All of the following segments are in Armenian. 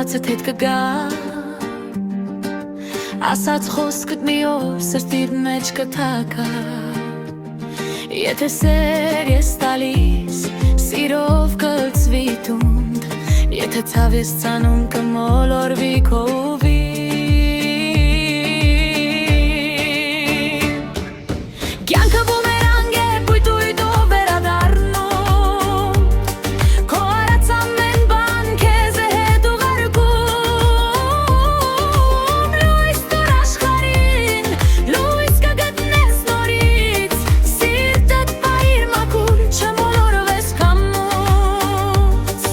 մնացդ հետ կգա ասած խոսքդ մի օր սրտիդ մեջ կթակա Եթե սեր ես տալիս սիրով կլցվի տունդ Եթե ցավ ես ցանում կմոլորվի քո ուղին Կյանքը բումերանգ է բույտույտով վերադառնում Քո արած ամեն բան քեզ է հետ ուղարկում Լույս տուր աշխարհին, լույս կգտնես նորից Սիրտդ պահիր մաքուր, չմոլորվես քամուց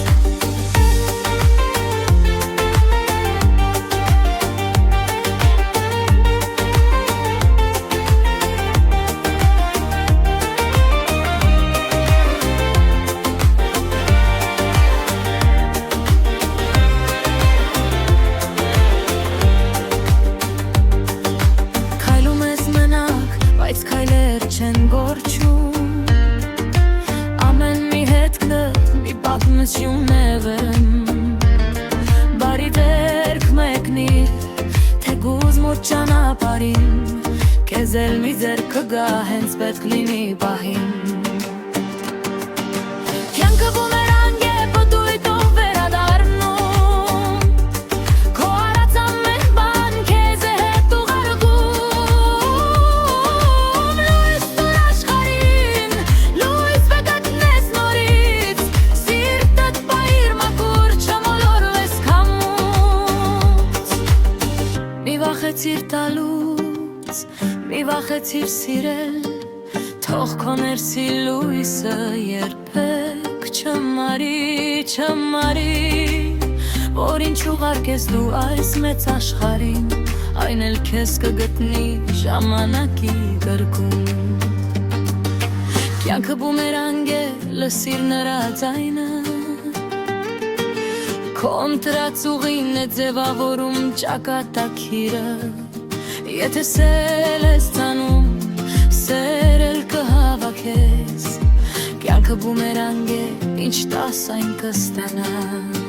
Քայլում ես մենակ, բայց քայլեր չեն գործում Ամեն մի հետքդ մի պատմություն է վեմ Բարի դերք մեկնիր, թեկուզ մոտ ճանապարհին Քեզ էլ մի ձեռք կգա, հենց պետք լինի պահին Կյանքը բումերանգ է բույտույտով վերադառնում Քո արած ամեն բան քեզ է հետ ուղարկում Լույս տուր աշխարհին, լույս կգտնես նորից Սիրտդ պահիր մաքուր, չմոլորվես քամուց Մի վախեցիր տալուց, մի վախեցիր սիրել Թող քո ներսի լույսը երբեք չմարի Որ ինչ ուղարկես դու այս մեծ աշխարհին Այն էլ քեզ կգտնի ժամանակի գրկում Կյանքը բումերանգ է, լսիր նրա ձայնը Քո ընտրած ուղին է ձևավորում ճակատագիրը Եթե սեր ես ցանում, սեր էլ կհավաքես Կյանքը բումերանգ է, ինչ տաս այն կստանաս